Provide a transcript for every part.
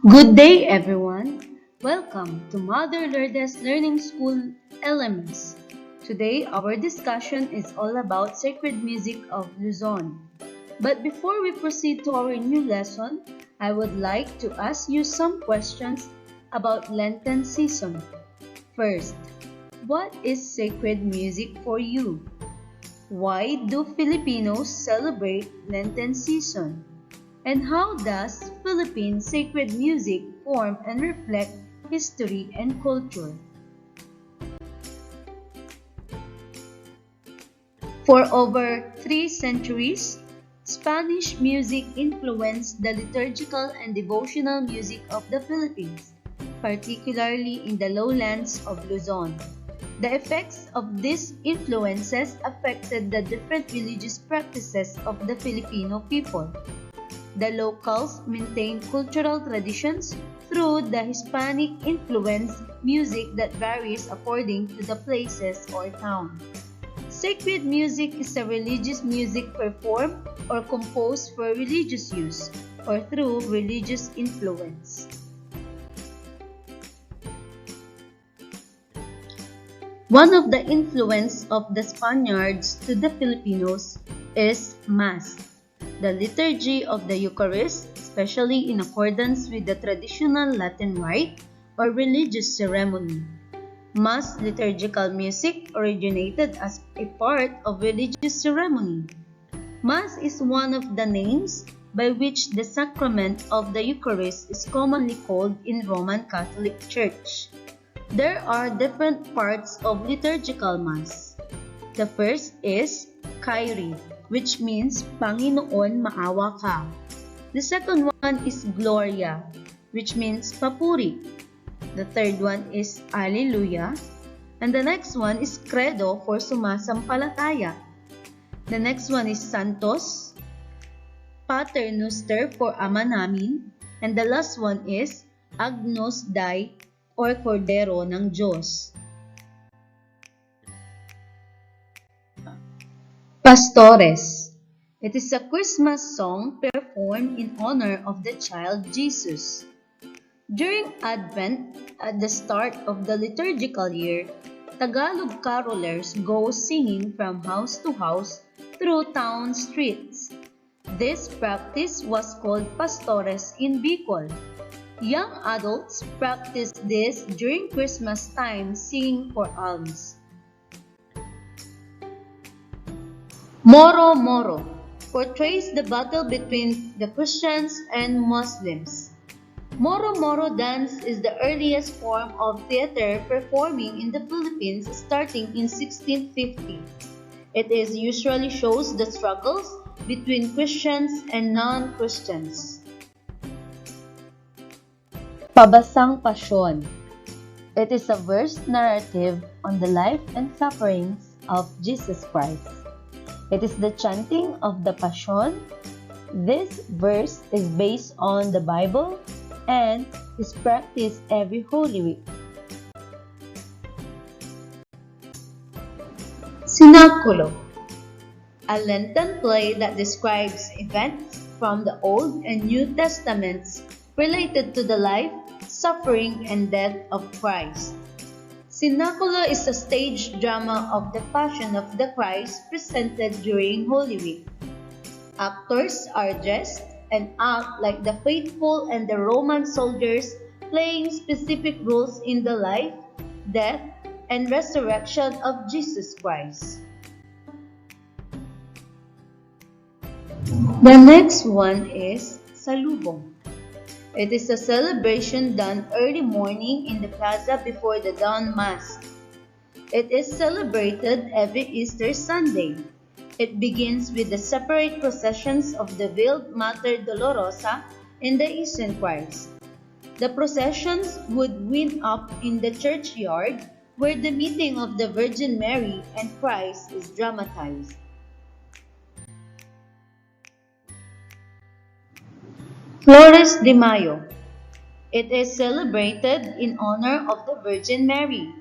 Good day, everyone. Welcome to Mother Lourdes Learning School LMS. Today, our discussion is all about sacred music of Luzon. But before we proceed to our new lesson, I would like to ask you some questions about Lenten season. First, what is sacred music for you? Why do Filipinos celebrate Lenten season? And how does Philippine sacred music form and reflect history and culture? For over 3 centuries, Spanish music influenced the liturgical and devotional music of the Philippines, particularly in the lowlands of Luzon. The effects of these influences affected the different religious practices of the Filipino people. The locals maintain cultural traditions through the Hispanic-influenced music that varies according to the places or town. Sacred music is a religious music performed or composed for religious use or through religious influence. One of the influence of the Spaniards to the Filipinos is Mass. The liturgy of the Eucharist, especially in accordance with the traditional Latin rite or religious ceremony. Mass liturgical music originated as a part of religious ceremony. Mass is one of the names by which the sacrament of the Eucharist is commonly called in Roman Catholic Church. There are different parts of liturgical Mass. The first is Kyrie, which means Panginoon maawa ka. The second one is Gloria, which means Papuri. The third one is Alleluia. And the next one is Credo for sumasampalataya. The next one is Santos, Pater Noster for Ama Namin. And the last one is Agnus Dei or Cordero ng Diyos. Pastores. It is a Christmas song performed in honor of the child Jesus. During Advent, at the start of the liturgical year, Tagalog carolers go singing from house to house through town streets. This practice was called Pastores in Bicol. Young adults practice this during Christmas time singing for alms. Moro Moro portrays the battle between the Christians and Muslims. Moro Moro dance is the earliest form of theater performing in the Philippines starting in 1650. It usually shows the struggles between Christians and non-Christians. Pabasang Pasyon. It is a verse narrative on the life and sufferings of Jesus Christ. It is the chanting of the Passion. This verse is based on the Bible and is practiced every Holy Week. Sinaculo, a Lenten play that describes events from the Old and New Testaments related to the life, suffering, and death of Christ. Sinaculo is a stage drama of the Passion of the Christ presented during Holy Week. Actors are dressed and act like the faithful and the Roman soldiers, playing specific roles in the life, death, and resurrection of Jesus Christ. The next one is Salubong. It is a celebration done early morning in the plaza before the dawn mass. It is celebrated every Easter Sunday. It begins with the separate processions of the Veiled Mater Dolorosa and the Eastern Christ. The processions would wind up in the churchyard where the meeting of the Virgin Mary and Christ is dramatized. Flores de Mayo. It is celebrated in honor of the Virgin Mary.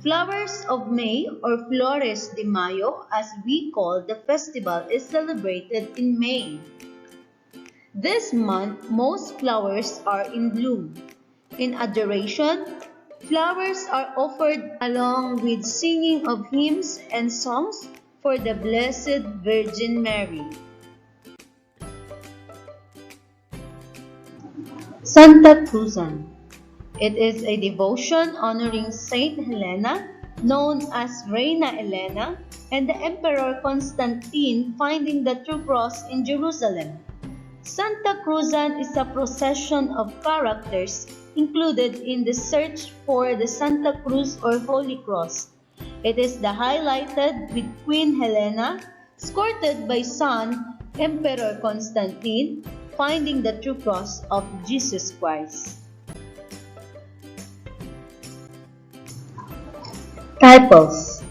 Flowers of May or Flores de Mayo, as we call the festival, is celebrated in May. This month, most flowers are in bloom. In adoration, flowers are offered along with singing of hymns and songs for the Blessed Virgin Mary. Santa Cruzan. It is a devotion honoring Saint Helena, known as Reina Elena, and the Emperor Constantine finding the true cross in Jerusalem. Santa Cruzan is a procession of characters included in the search for the Santa Cruz or Holy Cross. It is highlighted with Queen Helena, escorted by son Emperor Constantine, finding the true cross of Jesus Christ. Titles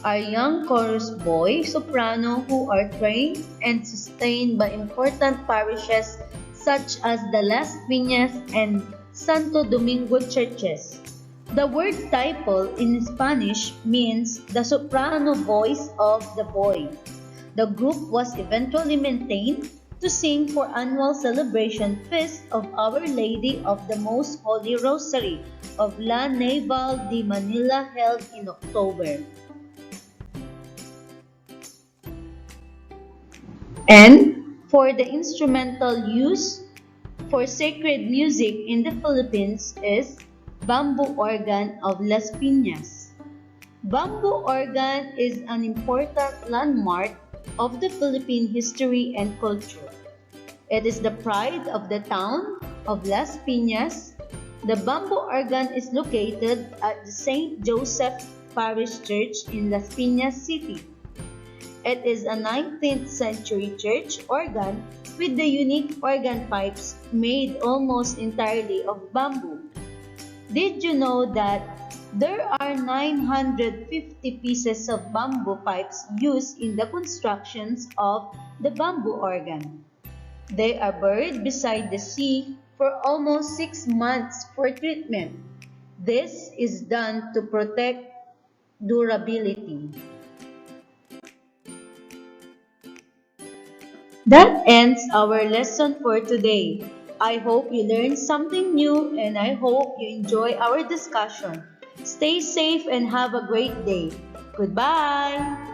are young chorus boy, soprano who are trained and sustained by important parishes such as the Las Piñas and Santo Domingo churches. The word tiple in Spanish means the soprano voice of the boy. The group was eventually maintained to sing for annual celebration feast of Our Lady of the Most Holy Rosary of La Naval de Manila held in October. And for the instrumental use for sacred music in the Philippines is bamboo organ of Las Piñas. Bamboo organ is an important landmark of the Philippine history and culture. It is the pride of the town of Las Piñas. The bamboo organ is located at the St. Joseph Parish Church in Las Piñas City. It is a 19th century church organ with the unique organ pipes made almost entirely of bamboo. Did you know that there are 950 pieces of bamboo pipes used in the constructions of the bamboo organ? They are buried beside the sea for almost 6 months for treatment. This is done to protect durability. That ends our lesson for today. I hope you learned something new and I hope you enjoy our discussion. Stay safe and have a great day. Goodbye!